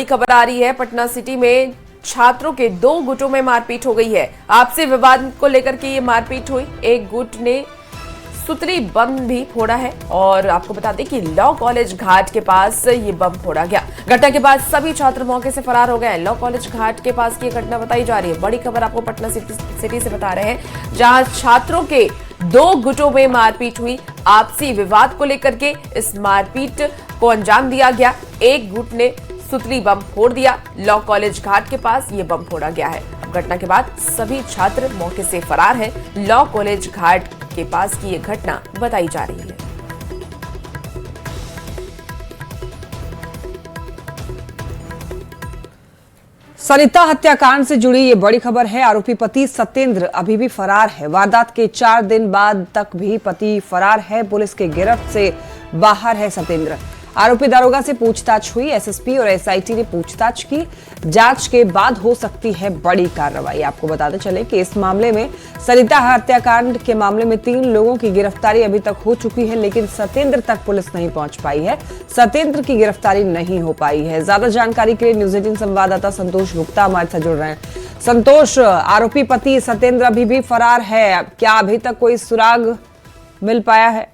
खबर आ रही है। पटना सिटी में छात्रों के 2 गुटों में मारपीट हो गई है। आपसी विवाद को लेकर के ये मारपीट हुई। एक गुट ने सुतली बम भी फोड़ा है और आपको बता दें कि लॉ कॉलेज घाट के पास ये बम फोड़ा गया। घटना के बाद सभी छात्र मौके से फरार हो गए हैं। लॉ कॉलेज घाट के पास की घटना बताई जा रही है। बड़ी खबर आपको पटना सिटी से बता रहे हैं, जहां छात्रों के 2 गुटों में मारपीट हुई। आपसी विवाद को लेकर के इस मारपीट को अंजाम दिया गया। एक गुट ने सुतली बम फोड़ दिया। लॉ कॉलेज घाट के पास ये बम फोड़ा गया है। घटना के बाद सभी छात्र मौके से फरार हैं। लॉ कॉलेज घाट के पास की ये घटना बताई जा रही है। सरिता हत्याकांड से जुड़ी ये बड़ी खबर है। आरोपी पति सत्येंद्र अभी भी फरार है। वारदात के 4 दिन बाद तक भी पति फरार है। पुलिस के गिरफ्त से बाहर है सत्येंद्र। आरोपी दारोगा से पूछताछ हुई। एसएसपी और एसआईटी ने पूछताछ की। जांच के बाद हो सकती है बड़ी कार्रवाई। आपको बताते चले कि इस मामले में सरिता हत्याकांड के मामले में 3 लोगों की गिरफ्तारी अभी तक हो चुकी है, लेकिन सत्येंद्र तक पुलिस नहीं पहुंच पाई है। सत्येंद्र की गिरफ्तारी नहीं हो पाई है। ज्यादा जानकारी के लिए न्यूज 18 संवाददाता संतोष गुप्ता हमारे साथ जुड़ रहे हैं। संतोष, आरोपी पति सत्येंद्र अभी भी फरार है, क्या अभी तक कोई सुराग मिल पाया है?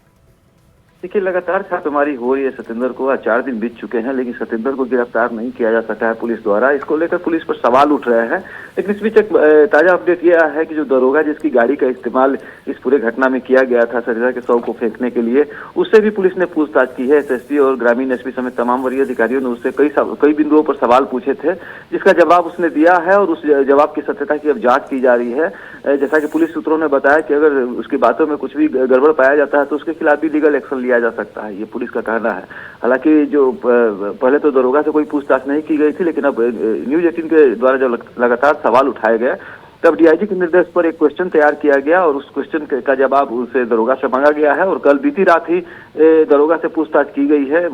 देखिए, लगातार छापेमारी हो रही है सत्येंद्र को। आज 4 दिन बीत चुके हैं, लेकिन सत्येंद्र को गिरफ्तार नहीं किया जा सका है पुलिस द्वारा। इसको लेकर पुलिस पर सवाल उठ रहे हैं। लेकिन इस बीच एक ताजा अपडेट यह है कि जो दरोगा जिसकी गाड़ी का इस्तेमाल इस पूरे घटना में किया गया था सरिता के शव को फेंकने के लिए, उससे भी पुलिस ने पूछताछ की है। एसएसपी और ग्रामीण एसपी समेत तमाम वरीय अधिकारियों ने उससे कई बिंदुओं पर सवाल पूछे थे, जिसका जवाब उसने दिया है और उस जवाब की सत्यता की अब जांच की जा रही है। जैसा कि पुलिस सूत्रों ने बताया कि अगर उसकी बातों में कुछ भी गड़बड़ पाया जाता है तो उसके खिलाफ भी लीगल एक्शन लिया जा सकता है, ये पुलिस का कहना है। हालांकि जो पहले तो दरोगा से कोई पूछताछ नहीं की गई थी, लेकिन अब न्यूज 18 के द्वारा जो लगातार सवाल उठाए गए, तब डीआईजी के निर्देश पर एक क्वेश्चन तैयार किया गया और उस क्वेश्चन का जवाब उसे दरोगा से मांगा गया है। और कल बीती रात ही दरोगा से पूछताछ की गई है।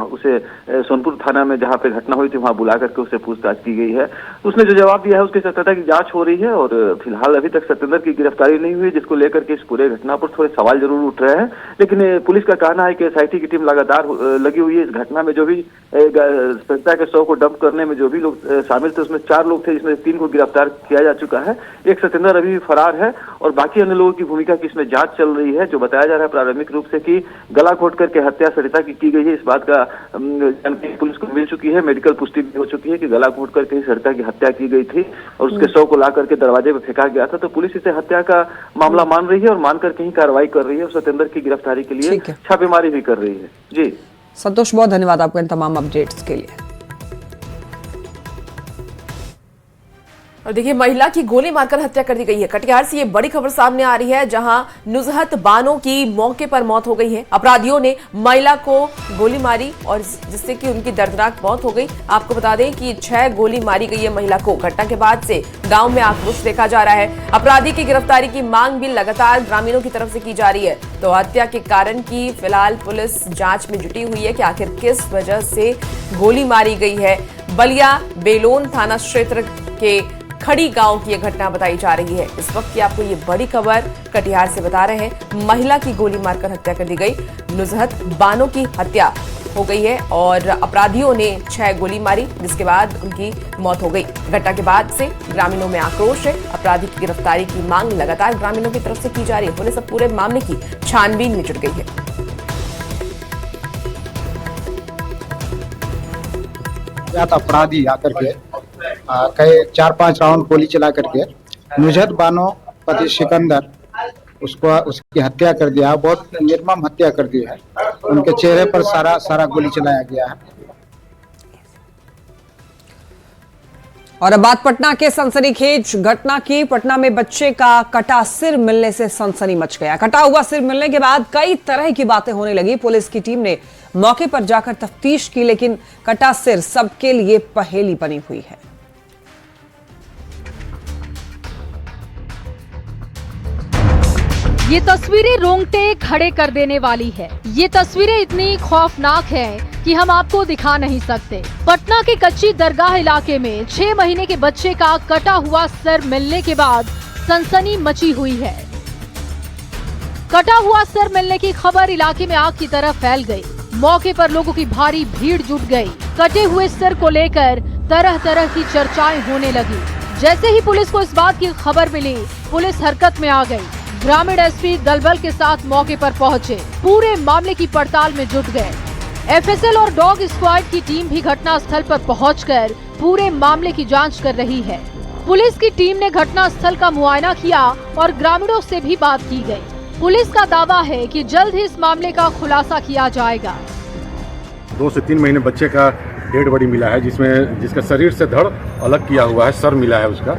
उसे सोनपुर थाना में जहां पे घटना हुई थी वहां बुला करके उससे पूछताछ की गई है। उसने जो जवाब दिया है उसकी सत्यता की जांच हो रही है और फिलहाल अभी तक सत्येंद्र की गिरफ्तारी नहीं हुई, जिसको लेकर के इस पूरे घटना पर थोड़े सवाल जरूर उठ रहे हैं। लेकिन पुलिस का कहना है कि एसआईटी की टीम लगातार लगी हुई है। इस घटना में जो भी सरिता के शव को डंप करने में जो भी लोग शामिल थे, उसमें 4 लोग थे, जिसमें 3 को गिरफ्तार किया जा चुका है। एक सत्येंद्र अभी भी फरार है और बाकी अन्य लोगों की भूमिका की इसमें जांच चल रही है। जो बताया जा रहा है प्रारंभिक रूप से कि गला घोट करके हत्या सरिता की गई है, इस बात का जानकारी पुलिस को मिल चुकी है। मेडिकल पुष्टि भी हो चुकी है कि गला घोट करके ही सरिता की हत्या की गई थी और उसके शव को ला करके दरवाजे पर फेंका गया था। तो पुलिस इसे हत्या का मामला मान रही है और मान करके ही कार्रवाई कर रही है और सत्येंद्र की गिरफ्तारी के लिए छापेमारी भी कर रही है। जी संतोष, बहुत धन्यवाद आपको इन तमाम अपडेट्स के लिए। और देखिए, महिला की गोली मारकर हत्या कर दी गई है। कटिहार से ये बड़ी खबर सामने आ रही है, जहां नुजहत बानो की मौके पर मौत हो गई है। अपराधियों ने महिला को गोली मारी और जिससे कि उनकी दर्दनाक मौत हो गई। आपको बता दें कि 6 गोली मारी गई है महिला को। घटना के बाद से गांव में आक्रोश देखा जा रहा है। अपराधी की गिरफ्तारी की मांग भी लगातार ग्रामीणों की तरफ से की जा रही है। तो हत्या के कारण की फिलहाल पुलिस जांच में जुटी हुई है कि आखिर किस वजह से गोली मारी गई है। बलिया बेलोन थाना क्षेत्र के खड़ी गांव की यह घटना बताई जा रही है। इस वक्त की आपको ये बड़ी खबर कटिहार से बता रहे हैं। महिला की गोली मारकर हत्या कर दी गई। नुजहत बानो की हत्या हो गई है और अपराधियों ने 6 गोली मारी, जिसके बाद उनकी मौत हो गई। घटना के बाद से ग्रामीणों में आक्रोश है। अपराधी की गिरफ्तारी की मांग लगातार ग्रामीणों की तरफ से की जा रही है। पुलिस अब पूरे मामले की छानबीन में जुट गई है। अपराधी आकर के कई 4-5 राउंड गोली चला करके नुजहत बानो पति सिकंदर उसकी हत्या कर दिया। बहुत निर्मम हत्या कर दी है। उनके चेहरे पर सारा गोली चलाया गया है। और अब बात पटना के सनसनीखेज घटना की। पटना में बच्चे का कटा सिर मिलने से सनसनी मच गया। कटा हुआ सिर मिलने के बाद कई तरह की बातें होने लगी। पुलिस की टीम ने मौके पर जाकर तफ्तीश की, लेकिन कटा सिर सबके लिए पहेली बनी हुई है। ये तस्वीरें रोंगटे खड़े कर देने वाली है। ये तस्वीरें इतनी खौफनाक हैं कि हम आपको दिखा नहीं सकते। पटना के कच्ची दरगाह इलाके में 6 महीने के बच्चे का कटा हुआ सिर मिलने के बाद सनसनी मची हुई है। कटा हुआ सिर मिलने की खबर इलाके में आग की तरह फैल गई। मौके पर लोगों की भारी भीड़ जुट गई। कटे हुए सिर को लेकर तरह तरह की चर्चाएं होने लगी। जैसे ही पुलिस को इस बात की खबर मिली, पुलिस हरकत में आ गई। ग्रामीण एसपी दलबल के साथ मौके पर पहुंचे, पूरे मामले की पड़ताल में जुट गए। एफएसएल और डॉग स्क्वाड की टीम भी घटनास्थल पर पहुंचकर पूरे मामले की जांच कर रही है। पुलिस की टीम ने घटनास्थल का मुआयना किया और ग्रामीणों से भी बात की गई। पुलिस का दावा है कि जल्द ही इस मामले का खुलासा किया जाएगा। 2 से 3 महीने बच्चे का डेड बॉडी मिला है, जिसका शरीर से धड़ अलग किया हुआ है, सर मिला है उसका।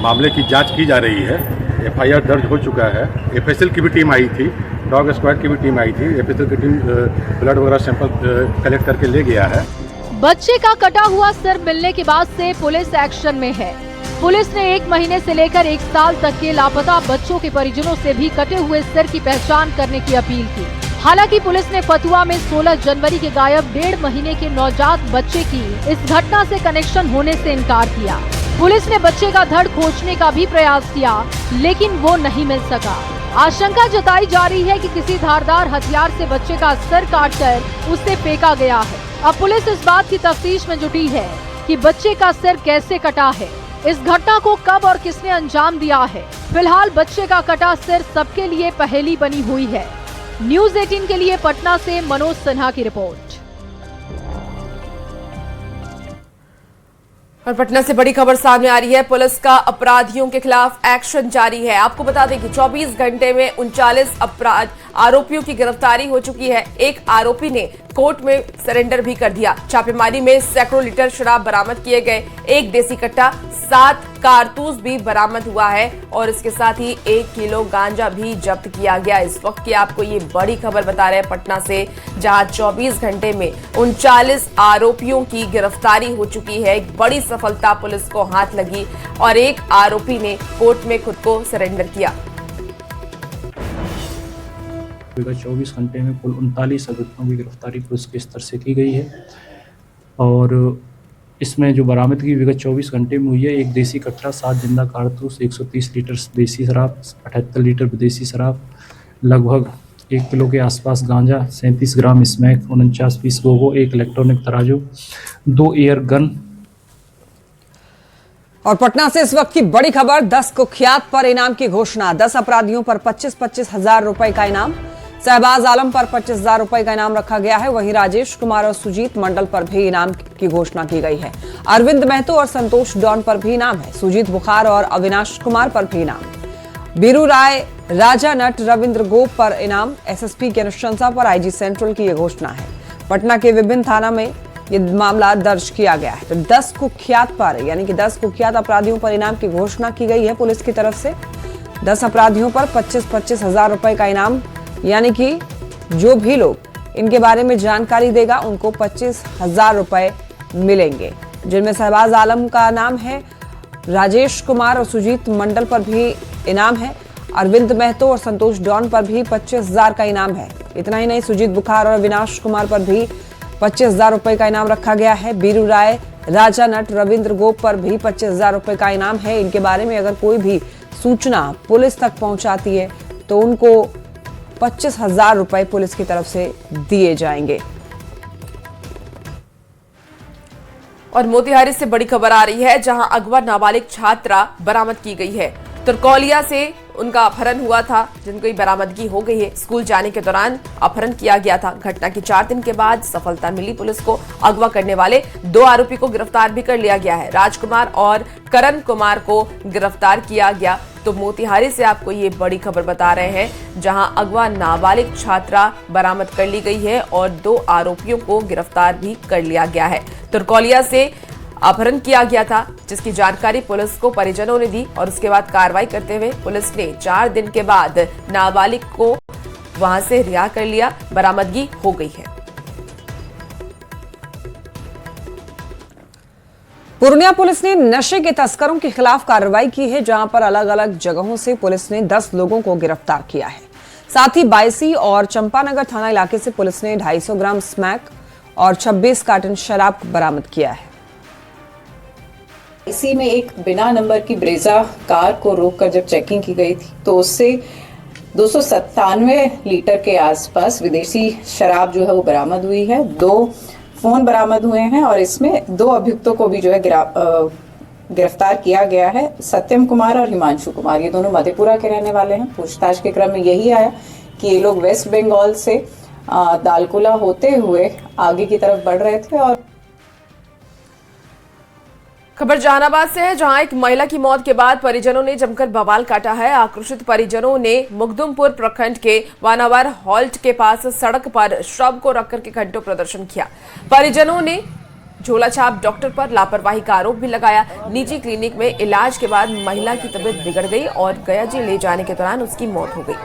मामले की जांच की जा रही है। एफआईआर दर्ज हो चुका है। एफएसएल की भी टीम आई थी, डॉग स्क्वाड की भी टीम आई थी। एफएसएल की टीम ब्लड वगैरह सैंपल कलेक्ट करके ले गया है। बच्चे का कटा हुआ सिर मिलने के बाद से पुलिस एक्शन में है। पुलिस ने 1 महीने से लेकर 1 साल तक के लापता बच्चों के परिजनों से भी कटे हुए सिर की पहचान करने की अपील की। हालांकि पुलिस ने फतुआ में 16 जनवरी के गायब 1.5 महीने के नवजात बच्चे की इस घटना से कनेक्शन होने से इनकार किया। पुलिस ने बच्चे का धड़ खोजने का भी प्रयास किया, लेकिन वो नहीं मिल सका। आशंका जताई जा रही है कि किसी धारदार हथियार से बच्चे का सिर काटकर उसे फेंका गया है। अब पुलिस इस बात की तफ्तीश में जुटी है कि बच्चे का सिर कैसे कटा है, इस घटना को कब और किसने अंजाम दिया है। फिलहाल बच्चे का कटा सिर सबके लिए पहेली बनी हुई है। न्यूज़ 18 के लिए पटना से मनोज सिन्हा की रिपोर्ट। और पटना से बड़ी खबर सामने आ रही है। पुलिस का अपराधियों के खिलाफ एक्शन जारी है। आपको बता दें कि 24 घंटे में 39 आरोपियों की गिरफ्तारी हो चुकी है। एक आरोपी ने कोर्ट में सरेंडर भी कर दिया। छापेमारी में सैकड़ों लीटर शराब बरामद किए गए। 1 देसी कट्टा, 7 कारतूस भी बरामद हुआ है और इसके साथ ही 1 किलो गांजा भी जब्त किया गया। इस वक्त की आपको ये बड़ी खबर बता रहे हैं पटना से, जहां 24 घंटे में 39 आरोपियों की गिरफ्तारी हो चुकी है। एक बड़ी सफलता पुलिस को हाथ लगी और एक आरोपी ने कोर्ट में खुद को सरेंडर किया। विगत 24 घंटे में कुल 39 आरोपियों की गिरफ्तारी पुलिस के स्तर से की गई है और इसमें जो बरामदगी विगत 24 घंटे में हुई है, 1 देसी कट्टा, 7 जिंदा कारतूस, 130 लीटर देसी शराब, 78 लीटर विदेशी शराब, लगभग 1 किलो के आसपास गांजा, 37 ग्राम स्मैक, 49 पीस गोगो, 1 इलेक्ट्रॉनिक तराजू, 2 एयर गन। और पटना से इस वक्त की बड़ी खबर, 10 कुख्यात पर इनाम की घोषणा। 10 अपराधियों पर 25-25 हजार रुपए का इनाम। शहबाज आलम पर 25,000 रुपए का इनाम रखा गया है। वहीं राजेश कुमार और सुजीत मंडल पर भी इनाम की घोषणा की गई है। अरविंद महतो और संतोष डॉन पर भी इनाम है। सुजीत बुखार और अविनाश कुमार पर भी इनाम। बीरू राय, राजा नट, रविंद्र गोप पर इनाम। एसएसपी की अनुशंसा पर आईजी सेंट्रल की यह घोषणा है। पटना के विभिन्न थाना में ये मामला दर्ज किया गया है। तो 10 कुख्यात पर, यानी कि 10 कुख्यात अपराधियों पर इनाम की घोषणा की गई है पुलिस की तरफ से। 10 अपराधियों पर 25-25 हजार रुपए का इनाम, यानी कि जो भी लोग इनके बारे में जानकारी देगा उनको 25,000 रुपए मिलेंगे, जिनमें शहबाज आलम का नाम है। राजेश कुमार और सुजीत मंडल पर भी इनाम है। अरविंद महतो और संतोष डॉन पर भी 25,000 का इनाम है। इतना ही नहीं, सुजीत बुखार और अविनाश कुमार पर भी 25,000 रुपए का इनाम रखा गया है। बीरू राय, राजा नट, रविंद्र गोप पर भी 25,000 रुपए का इनाम है। इनके बारे में अगर कोई भी सूचना पुलिस तक पहुंचाती है तो उनको 25,000 रुपए पुलिस की तरफ से दिए जाएंगे। और मोतिहारी से बड़ी खबर आ रही है, जहां अगवा नाबालिग छात्रा बरामद की गई है। तुरकौलिया से उनका अपहरण हुआ था, जिनकी बरामदगी हो गई है। स्कूल जाने के दौरान अपहरण किया गया था। घटना के 4 दिन के बाद सफलता मिली पुलिस को। अगवा करने वाले 2 आरोपी को गिरफ्तार भी कर लिया गया है। राजकुमार और करण कुमार को गिरफ्तार किया गया। तो मोतिहारी से आपको ये बड़ी खबर बता रहे हैं, जहां अगवा नाबालिग छात्रा बरामद कर ली गई है और 2 आरोपियों को गिरफ्तार भी कर लिया गया है। तुरकौलिया से अपहरण किया गया था, जिसकी जानकारी पुलिस को परिजनों ने दी और उसके बाद कार्रवाई करते हुए पुलिस ने 4 दिन के बाद नाबालिग को वहां से रिहा कर लिया। बरामदगी हो गई है। पूर्णिया पुलिस ने नशे के तस्करों के खिलाफ कार्रवाई की है, जहां पर अलग अलग जगहों से पुलिस ने 10 लोगों को गिरफ्तार किया है। साथ ही बायसी और चंपानगर थाना इलाके से पुलिस ने 250 ग्राम स्मैक और 26 कार्टन शराब बरामद किया है। इसी में एक बिना नंबर की ब्रेजा कार को रोककर जब चेकिंग की गई थी तो उससे 297 लीटर के आसपास विदेशी शराब जो है वो बरामद हुई है। 2 फोन बरामद हुए हैं और इसमें 2 अभियुक्तों को भी जो है गिरफ्तार किया गया है। सत्यम कुमार और हिमांशु कुमार, ये दोनों मधेपुरा के रहने वाले हैं। पूछताछ के क्रम में यही आया कि ये लोग वेस्ट बंगाल से दालकुला होते हुए आगे की तरफ बढ़ रहे थे। और खबर जहानाबाद से है, जहां एक महिला की मौत के बाद परिजनों ने जमकर बवाल काटा है। आक्रोशित परिजनों ने मुगदुमपुर प्रखंड के वानावर हॉल्ट के पास सड़क पर शव को रखकर के घंटों प्रदर्शन किया। परिजनों ने झोलाछाप डॉक्टर पर लापरवाही का आरोप भी लगाया। निजी क्लिनिक में इलाज के बाद महिला की तबीयत बिगड़ गई और गयाजी ले जाने के दौरान उसकी मौत हो गई।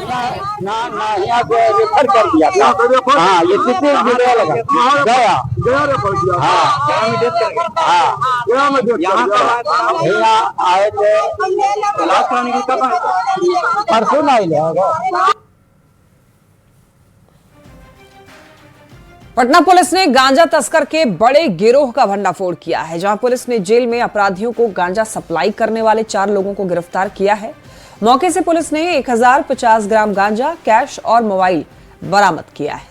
यहाँ से रेफर कर दिया था। हाँ, ये कितने गया गया यहाँ आए थे परसों नहीं लेगा। पटना पुलिस ने गांजा तस्कर के बड़े गिरोह का भंडाफोड़ किया है, जहां पुलिस ने जेल में अपराधियों को गांजा सप्लाई करने वाले 4 लोगों को गिरफ्तार किया है। मौके से पुलिस ने 1050 ग्राम गांजा, कैश और मोबाइल बरामद किया है।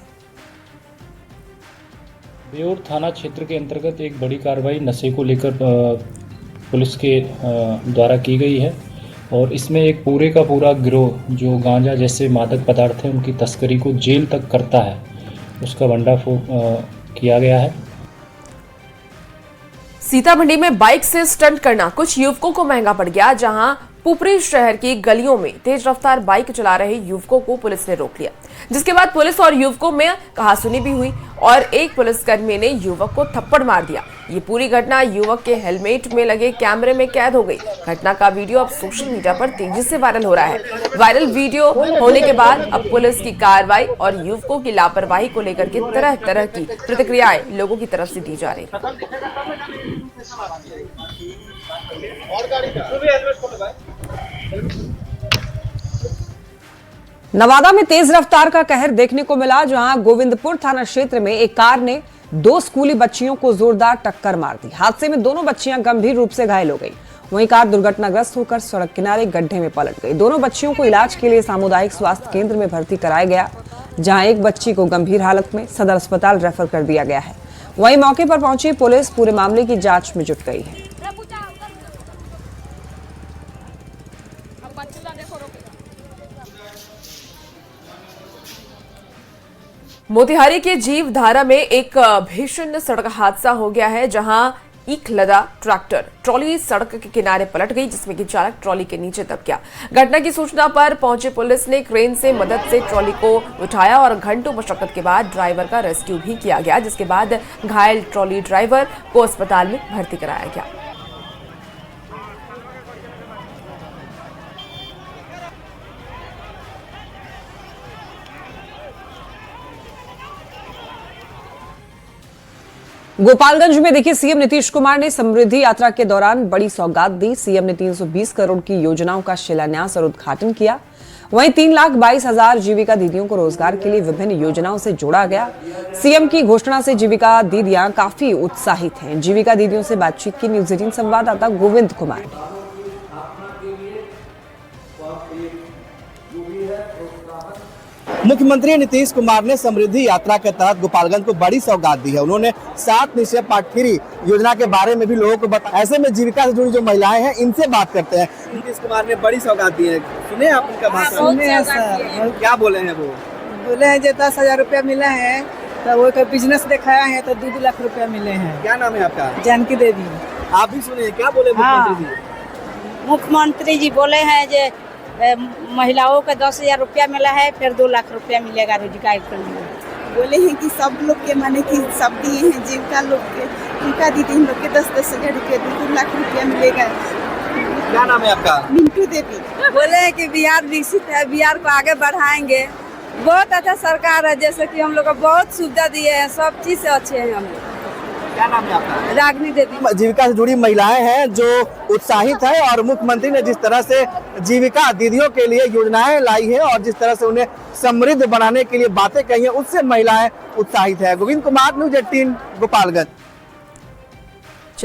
बेउर थाना क्षेत्र के अंतर्गत एक बड़ी कार्रवाई नशे को लेकर पुलिस के द्वारा की गई है और इसमें एक पूरे का पूरा गिरोह जो गांजा जैसे मादक पदार्थ हैं उनकी तस्करी को जेल तक करता है, उसका भंडाफोड़ किया गया है। सीतामढ़ी में बाइक से स्टंट करना कुछ युवकों को महंगा पड़ गया, जहां पुपरी शहर की गलियों में तेज रफ्तार बाइक चला रहे युवकों को पुलिस ने रोक लिया, जिसके बाद पुलिस और युवकों में कहासुनी भी हुई और एक पुलिसकर्मी ने युवक को थप्पड़ मार दिया। ये पूरी घटना युवक के हेलमेट में लगे कैमरे में कैद हो गई। घटना का वीडियो अब सोशल मीडिया पर तेजी से वायरल हो रहा है। वायरल वीडियो होने के बाद अब पुलिस की कार्रवाई और युवकों की लापरवाही को लेकर के तरह तरह की प्रतिक्रियाएं लोगों की तरफ से दी जा रही। नवादा में तेज रफ्तार का कहर देखने को मिला, जहां गोविंदपुर थाना क्षेत्र में एक कार ने 2 स्कूली बच्चियों को जोरदार टक्कर मार दी। हादसे में दोनों बच्चियां गंभीर रूप से घायल हो गई। वहीं कार दुर्घटनाग्रस्त होकर सड़क किनारे गड्ढे में पलट गई। दोनों बच्चियों को इलाज के लिए सामुदायिक स्वास्थ्य केंद्र में भर्ती कराया गया, जहां एक बच्ची को गंभीर हालत में सदर अस्पताल रेफर कर दिया गया है। वहीं मौके पर पहुंची पुलिस पूरे मामले की जांच में जुट गई है। मोतिहारी के जीवधारा में एक भीषण सड़क हादसा हो गया है, जहां ईख लदा ट्रैक्टर ट्रॉली सड़क के किनारे पलट गई, जिसमें कि चालक ट्रॉली के नीचे दब गया। घटना की सूचना पर पहुंचे पुलिस ने क्रेन से मदद से ट्रॉली को उठाया और घंटों मशक्कत के बाद ड्राइवर का रेस्क्यू भी किया गया, जिसके बाद घायल ट्रॉली ड्राइवर को अस्पताल में भर्ती कराया गया। गोपालगंज में देखिए, सीएम नीतीश कुमार ने समृद्धि यात्रा के दौरान बड़ी सौगात दी। सीएम ने 320 करोड़ की योजनाओं का शिलान्यास और उद्घाटन किया। वहीं 3,22,000 जीविका दीदियों को रोजगार के लिए विभिन्न योजनाओं से जोड़ा गया। सीएम की घोषणा से जीविका दीदियां काफी उत्साहित हैं। जीविका दीदियों से बातचीत की न्यूज 18 संवाददाता गोविंद कुमार ने। मुख्यमंत्री नीतीश कुमार ने समृद्धि यात्रा के तहत गोपालगंज को बड़ी सौगात दी है। उन्होंने 7 निश्चय पार्ट 3 योजना के बारे में भी लोगों को बताया। ऐसे में जीविका से जुड़ी जो महिलाएं हैं, इनसे बात करते हैं। नीतीश कुमार ने बड़ी सौगात दी है, सुने आप उनका भाषण? सुने हैं सर। क्या बोले हैं वो? बोले हैं जो 10,000 रुपया मिला है, तो वो तो बिजनेस दिखाया है तो 2 लाख रुपया मिले हैं। क्या नाम है आपका? जानकी देवी। आप भी सुने, क्या बोले मुख्यमंत्री जी? मुख्यमंत्री जी बोले हैं जो महिलाओं को 10,000 रुपया मिला है, फिर 2 लाख रुपया मिलेगा रोजगार के लिए। बोले हैं कि सब लोग के माने कि सब दिए हैं, जीविका लोग के, जीविका दीदी हम लोग के 10,000 रुपया 2 लाख रुपया मिलेगा। क्या नाम है आपका? मिंटू देवी। बोले हैं कि बिहार विकसित है, बिहार को आगे बढ़ाएंगे। बहुत अच्छा सरकार है, जैसे कि हम लोग को बहुत सुविधा दिए हैं, सब चीज से अच्छे हैं हम लोग। क्या नाम है आपका? रागनी देवी। जीविका से जुड़ी महिलाएं हैं जो उत्साहित है और मुख्यमंत्री ने जिस तरह से जीविका दीदियों के लिए योजनाएं लाई है और जिस तरह से उन्हें समृद्ध बनाने के लिए बातें कही है, उससे महिलाएं उत्साहित है। गोविंद कुमार, न्यूज 18 गोपालगंज।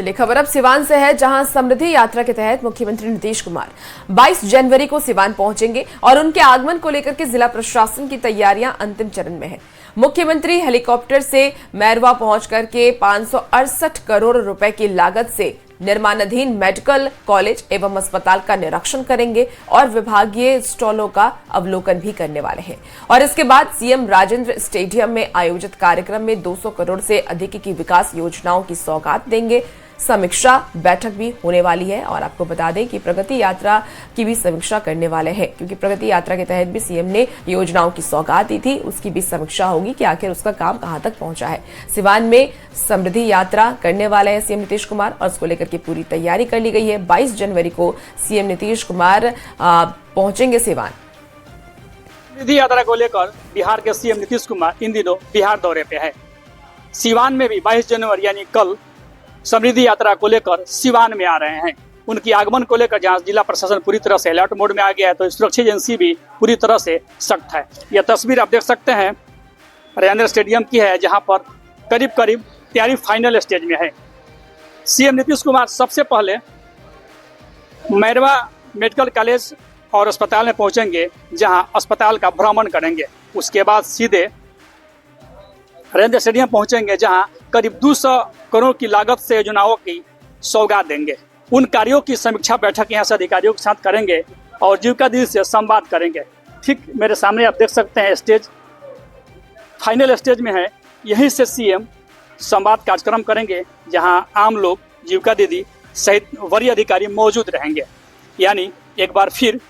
चलिए खबर अब सिवान से है, जहां समृद्धि यात्रा के तहत मुख्यमंत्री नीतीश कुमार 22 जनवरी को सिवान पहुंचेंगे और उनके आगमन को लेकर के जिला प्रशासन की तैयारियां अंतिम चरण में है। मुख्यमंत्री हेलीकॉप्टर से मैरवा पहुंच करके 568 करोड़ रुपए की लागत से निर्माणाधीन मेडिकल कॉलेज एवं अस्पताल का निरीक्षण करेंगे और विभागीय स्टॉलों का अवलोकन भी करने वाले हैं। और इसके बाद सीएम राजेंद्र स्टेडियम में आयोजित कार्यक्रम में 200 करोड़ से अधिक की विकास योजनाओं की सौगात देंगे। समीक्षा बैठक भी होने वाली है और आपको बता दें कि प्रगति यात्रा की भी समीक्षा करने वाले हैं, क्योंकि प्रगति यात्रा के तहत भी सीएम ने योजनाओं की सौगात दी थी, उसकी भी समीक्षा होगी कि आखिर उसका काम कहां तक पहुंचा है। सिवान में समृद्धि यात्रा करने वाले हैं सीएम नीतीश कुमार और उसको लेकर के पूरी तैयारी कर ली गई है। 22 जनवरी को सीएम नीतीश कुमार पहुंचेंगे सिवान। समृद्धि यात्रा को लेकर बिहार के सीएम नीतीश कुमार इन दिनों बिहार दौरे पे है। सिवान में भी 22 जनवरी यानी कल समृद्धि यात्रा को लेकर सिवान में आ रहे हैं। उनकी आगमन को लेकर जहां जिला प्रशासन पूरी तरह से अलर्ट मोड में आ गया है, तो सुरक्षा एजेंसी भी पूरी तरह से सख्त है। यह तस्वीर आप देख सकते हैं राजेंद्र स्टेडियम की है, जहां पर करीब करीब तैयारी फाइनल स्टेज में है। सीएम नीतीश कुमार सबसे पहले मैरवा मेडिकल कॉलेज और अस्पताल में पहुंचेंगे, जहां अस्पताल का भ्रमण करेंगे। उसके बाद सीधे राजेंद्र स्टेडियम पहुंचेंगे, जहां करीब 200 करोड़ की लागत से योजनाओं की सौगात देंगे। उन कार्यों की समीक्षा बैठक यहाँ से अधिकारियों के साथ करेंगे और जीविका दीदी से संवाद करेंगे। ठीक मेरे सामने आप देख सकते हैं स्टेज फाइनल स्टेज में है। यहीं से सीएम संवाद कार्यक्रम करेंगे, जहां आम लोग, जीविका दीदी सहित वरीय अधिकारी मौजूद रहेंगे। यानी एक बार फिर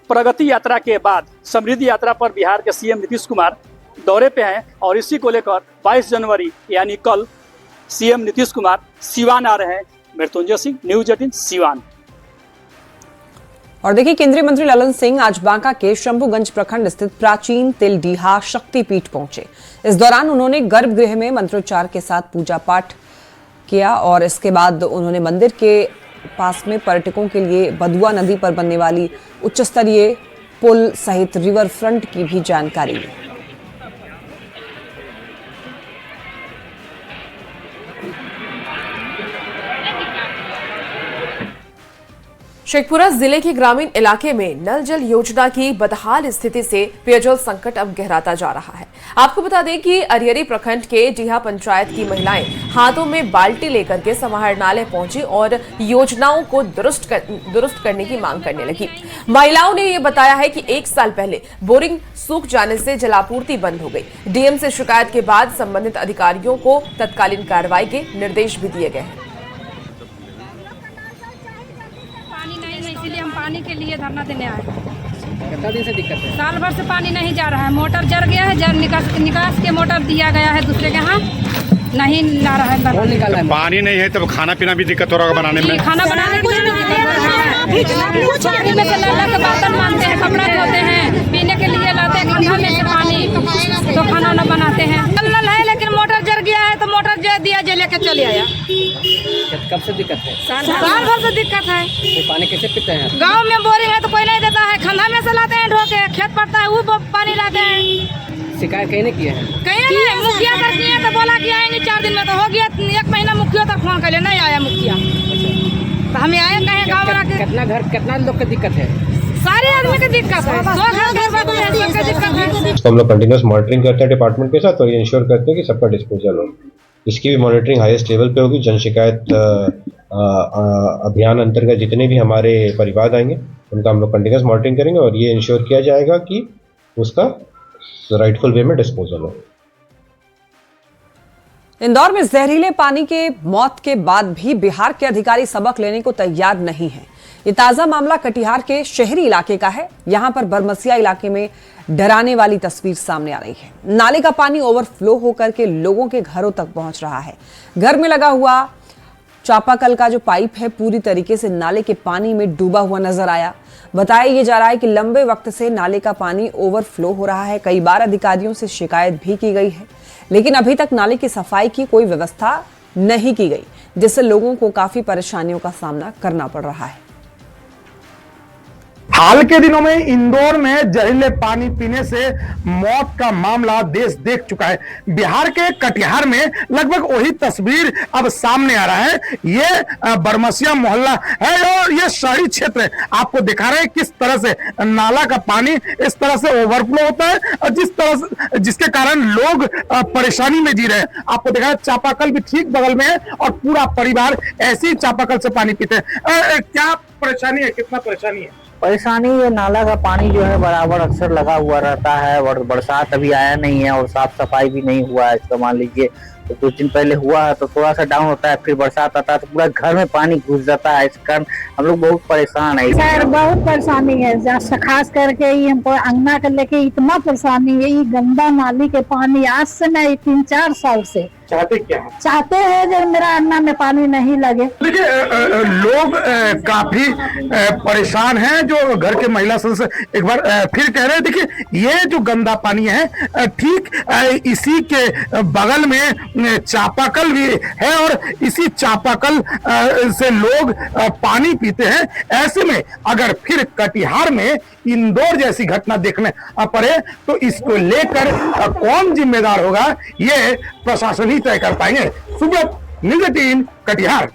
प्रगति यात्रा के बाद समृद्धि यात्रा पर बिहार के सीएम नीतीश कुमार दौरे पे हैं और इसी को लेकर 22 जनवरी यानी कल सीएम नीतीश कुमार सिवान आ रहे हैं। मृत्युंजय सिंह, न्यूज 18 सिवान। और देखिए, केंद्रीय मंत्री ललन सिंह आज बांका के शंभुगंज प्रखंड स्थित प्राचीन तिलडीहा शक्तिपीठ पहुंचे। इस दौरान उन्होंने गर्भगृह में मंत्रोच्चार के साथ पूजा पाठ किया और इसके बाद उन्होंने मंदिर के पास में पर्यटकों के लिए बदुआ नदी पर बनने वाली उच्च स्तरीय पुल सहित रिवर फ्रंट की भी जानकारी ली। शेखपुरा जिले के ग्रामीण इलाके में नल जल योजना की बदहाल स्थिति से पेयजल संकट अब गहराता जा रहा है। आपको बता दें कि अरियरी प्रखंड के डीहा पंचायत की महिलाएं हाथों में बाल्टी लेकर के समाहरणालय पहुंची और योजनाओं को दुरुस्त करने की मांग करने लगी। महिलाओं ने यह बताया है कि 1 साल पहले बोरिंग सूख जाने से जलापूर्ति बंद हो गई। डीएम से शिकायत के बाद संबंधित अधिकारियों को तत्कालीन कार्रवाई के निर्देश भी दिए गए हैं। इसलिए हम पानी के लिए धरना देने आए। कितना दिन से दिक्कत है? साल भर से पानी नहीं जा रहा है। मोटर जल गया है, जल निकास के मोटर दिया गया है दूसरे के यहाँ, नहीं ला रहा है। तो पानी नहीं है, तब खाना पीना भी दिक्कत हो रहा है बनाने में। खाना बनाने में पानी में से लाला के बर्तन मानते हैं, कपड़ा धोते हैं, पीने के लिए लाते हैं खंभा में से पानी, तो खाना वाना बनाते हैं। नल है लेकिन मोटर जल गया है, तो मोटर जो दिया जो लेके चले आया। कब से दिक्कत है? साल भर से दिक्कत है। तो पानी कैसे पीते हैं? गांव में बोरिंग है तो कोई नहीं देता है, खंभा में से लाते हैं ढोके, खेत पड़ता है वो पानी लाते हैं। शिकायत कहीं नहीं किए हैं? कहीं नहीं, मुखिया तक किए तो बोला कि आएंगे 4 दिन में, तो हो गया 1 महीना मुखिया तक फोन कर लिया, नहीं आया मुखिया। तो हमें आए कहें गाँव वाला के कितना लोग की दिक्कत है? सारे आदमी की दिक्कत है, सबका दिक्कत है। हम लोग कंटिन्यूस मॉनिटरिंग करते हैं डिपार्टमेंट के साथ और ये इंश्योर करते हैं कि सबका डिस्पोजल हो। इसकी भी मॉनिटरिंग हाईएस्ट लेवल पे होगी। जन शिकायत अभियान अंतर्गत जितने भी हमारे परिवाद आएंगे उनका हम लोग कंटिन्यूस मॉनिटरिंग करेंगे और ये इंश्योर किया जाएगा कि उसका राइटफुल वे में डिस्पोजल हो। इंदौर में जहरीले पानी के मौत के बाद भी बिहार के अधिकारी सबक लेने को तैयार नहीं हैं। ये ताजा मामला कटिहार के शहरी इलाके का है। यहां पर बरमसिया इलाके में डराने वाली तस्वीर सामने आ रही है। नाले का पानी ओवरफ्लो होकर के लोगों के घरों तक पहुंच रहा है। घर में लगा हुआ चापाकल का जो पाइप है पूरी तरीके से नाले के पानी में डूबा हुआ नजर आया। बताया यह जा रहा है कि लंबे वक्त से नाले का पानी ओवरफ्लो हो रहा है। कई बार अधिकारियों से शिकायत भी की गई है, लेकिन अभी तक नाले की सफाई की कोई व्यवस्था नहीं की गई, जिससे लोगों को काफी परेशानियों का सामना करना पड़ रहा है। हाल के दिनों में इंदौर में जहरीले पानी पीने से मौत का मामला देश देख चुका है। बिहार के कटिहार में लगभग वही तस्वीर अब सामने आ रहा है। ये बरमसिया मोहल्ला है और ये शहरी क्षेत्र है। आपको दिखा रहे हैं किस तरह से नाला का पानी इस तरह से ओवरफ्लो होता है और जिसके कारण लोग परेशानी में जी रहे हैं। आपको दिखा रहे चापाकल भी ठीक बगल में है और पूरा परिवार ऐसे ही चापाकल से पानी पीते हैं। क्या परेशानी है, कितना परेशानी है? परेशानी ये नाला का पानी जो है बराबर अक्सर लगा हुआ रहता है और बरसात अभी आया नहीं है और साफ सफाई भी नहीं हुआ है। इसका मान लीजिए तो कुछ दिन पहले हुआ है तो थोड़ा सा डाउन होता है, फिर बरसात आता है तो पूरा घर में पानी घुस जाता है। इस कारण हम लोग बहुत परेशान है। सर बहुत परेशानी है, खास करके ये हमको अंगना के लेके इतना परेशानी है। ये गंदा नाली के पानी आज से नहीं 3-4 साल से चाहते क्या है? चाहते हैं जब मेरा अन्ना में पानी नहीं लगे। देखिए लोग काफी परेशान हैं। जो घर के महिला सदस्य एक बार फिर कह रहे हैं, देखिए ये जो गंदा पानी है ठीक इसी के बगल में चापाकल भी है और इसी चापाकल से लोग पानी पीते हैं। ऐसे में अगर फिर कटिहार में इंदौर जैसी घटना देखने पड़े तो इसको लेकर कौन जिम्मेदार होगा ये प्रशासन ही तय कर पाएंगे। सुब्रत, न्यूज़ 18 कटिहार।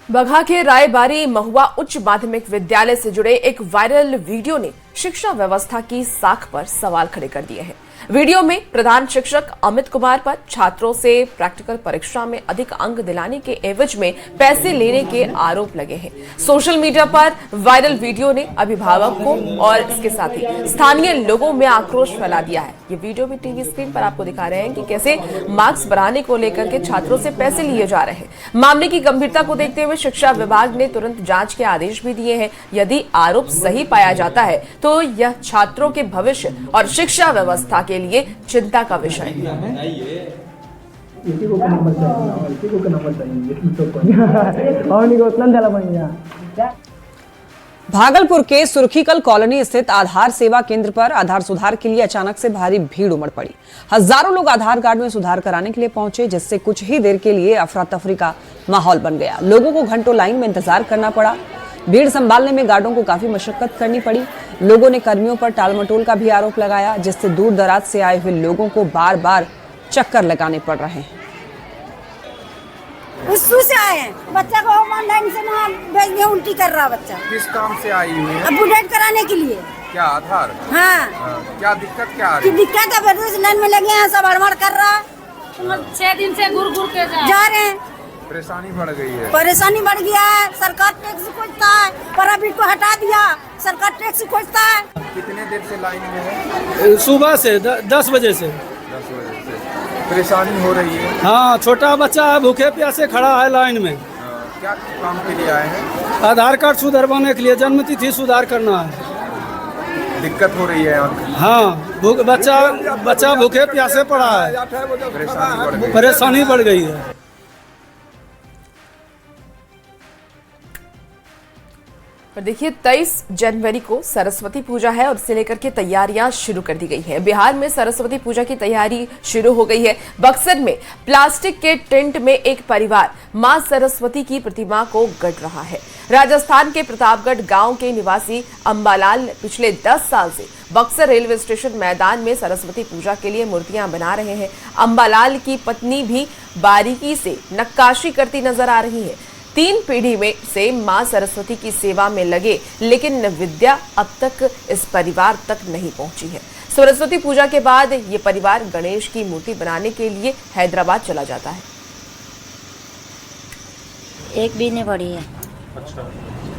बगहा के रायबारी महुआ उच्च माध्यमिक विद्यालय से जुड़े एक वायरल वीडियो ने शिक्षा व्यवस्था की साख पर सवाल खड़े कर दिए हैं। वीडियो में प्रधान शिक्षक अमित कुमार पर छात्रों से प्रैक्टिकल परीक्षा में अधिक अंक दिलाने के एवज में पैसे लेने के आरोप लगे हैं। सोशल मीडिया पर वायरल वीडियो ने अभिभावकों और इसके साथ ही स्थानीय लोगों में आक्रोश फैला दिया है। ये वीडियो भी टीवी स्क्रीन पर आपको दिखा रहे हैं कि कैसे मार्क्स बढ़ाने को लेकर के छात्रों से पैसे लिए जा रहे हैं। मामले की गंभीरता को देखते हुए शिक्षा विभाग ने तुरंत जांच के आदेश भी दिए हैं। यदि आरोप सही पाया जाता है तो यह छात्रों के भविष्य और शिक्षा व्यवस्था के लिए चिंता का विषय है। भागलपुर के सुर्खीकल कॉलोनी स्थित आधार सेवा केंद्र पर आधार सुधार के लिए अचानक से भारी भीड़ उमड़ पड़ी। हजारों लोग आधार कार्ड में सुधार कराने के लिए पहुंचे, जिससे कुछ ही देर के लिए अफरा तफरी का माहौल बन गया। लोगों को घंटों लाइन में इंतजार करना पड़ा। भीड़ संभालने में गार्डों को काफी मशक्कत करनी पड़ी। लोगों ने कर्मियों पर टालमटोल का भी आरोप लगाया, जिससे दूर दराज से आए हुए लोगों को बार बार चक्कर लगाने पड़ रहे हैं। उसू से आए हैं, बच्चा को ऑनलाइन से वहाँ भेज दिया, उल्टी कर रहा बच्चा। किस काम से आई हुई है? अपडेट कराने के लिए। क्या आधार? हाँ। क्या दिक्कत क्या आ रही है? दिक्कत है, लाइन में लगे हैं, सब हड़बड़ कर रहा है। 6 दिन से घूर घूर के जा रहे हैं। परेशानी बढ़ गई है। परेशानी बढ़ गया है। सरकार टैक्स खोजता है, प्राइवेट को हटा दिया, सरकार टैक्स खोजता है। कितने देर से लाइन में है? सुबह से 10 बजे से। 10 बजे से परेशानी हो रही है। हाँ, छोटा बच्चा भूखे प्यासे खड़ा है लाइन में। क्या काम के लिए आए हैं? आधार कार्ड सुधरवाने के लिए, जन्म तिथि सुधार करना है। दिक्कत हो रही है? हाँ, बच्चा भूखे प्यासे पड़ा है, परेशानी बढ़ गई है। पर देखिए 23 जनवरी को सरस्वती पूजा है और इसे लेकर के तैयारियां शुरू कर दी गई है। बिहार में सरस्वती पूजा की तैयारी शुरू हो गई है। बक्सर में प्लास्टिक के टेंट में एक परिवार मां सरस्वती की प्रतिमा को गढ़ रहा है। राजस्थान के प्रतापगढ़ गांव के निवासी अंबालाल पिछले 10 साल से बक्सर रेलवे स्टेशन मैदान में सरस्वती पूजा के लिए मूर्तियां बना रहे हैं। अंबालाल की पत्नी भी बारीकी से नक्काशी करती नजर आ रही है। 3 पीढ़ी में से मां सरस्वती की सेवा में लगे, लेकिन विद्या अब तक इस परिवार तक नहीं पहुंची है। सरस्वती पूजा के बाद ये परिवार गणेश की मूर्ति बनाने के लिए हैदराबाद चला जाता है। एक भी नहीं पड़ी है। अच्छा,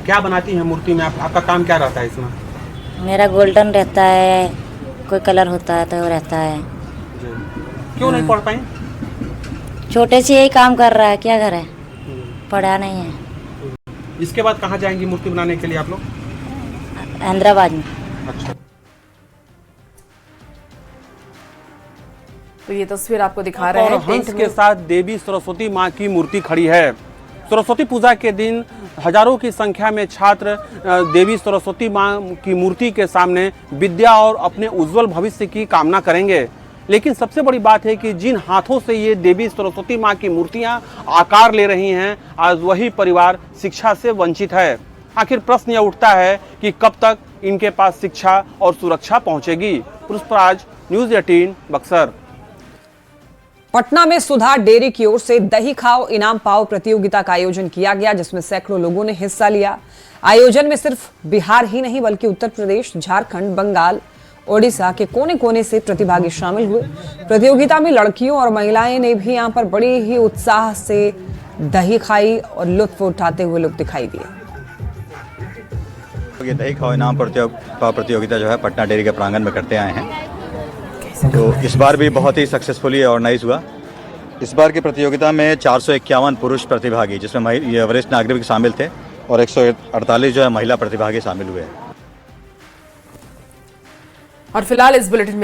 क्या बनाती हैं मूर्ति में? आपका काम क्या रहता है इसमें? मेरा गोल्डन रहता है, कोई कलर होता है तो वो रहता है। क्यों नहीं पढ़ पाए? छोटे से यही काम कर रहा है, क्या घर है, पढ़ा नहीं है। इसके बाद कहाँ जाएंगी मूर्ति बनाने के लिए आप लोग? हैदराबाद में। अच्छा, तो ये तस्वीर आपको दिखा रहे हैं। हंस के साथ देवी सरस्वती माँ की मूर्ति खड़ी है। सरस्वती पूजा के दिन हजारों की संख्या में छात्र देवी सरस्वती माँ की मूर्ति के सामने विद्या और अपने उज्जवल भविष्य की कामना करेंगे। लेकिन सबसे बड़ी बात है कि जिन हाथों से ये देवी सरस्वती माँ की मूर्तियाँ आकार ले रही हैं, आज वही परिवार शिक्षा से वंचित है। आखिर प्रश्न यह उठता है कि कब तक इनके पास शिक्षा और सुरक्षा पहुंचेगी। पुष्पराज, न्यूज़ 18 बक्सर। पटना में सुधा डेयरी की ओर से दही खाओ इनाम पाओ प्रतियोगिता का आयोजन किया गया, जिसमें सैकड़ों लोगों ने हिस्सा लिया। आयोजन में सिर्फ बिहार ही नहीं बल्कि उत्तर प्रदेश, झारखंड, बंगाल, ओडिशा के कोने कोने से प्रतिभागी शामिल हुए। प्रतियोगिता में लड़कियों और महिलाएं ने भी यहां पर बड़ी ही उत्साह से दही खाई और लुत्फ उठाते हुए लोग दिखाई दिए। ये दही खाओ इनाम प्रतियोगिता जो है पटना डेयरी के प्रांगण में करते आए हैं, तो इस बार भी बहुत ही सक्सेसफुली ऑर्गेनाइज हुआ। इस बार की प्रतियोगिता में 451 पुरुष प्रतिभागी, जिसमें वरिष्ठ नागरिक शामिल थे, और 148 जो है महिला प्रतिभागी शामिल हुए। और फिलहाल इस बुलेटिन में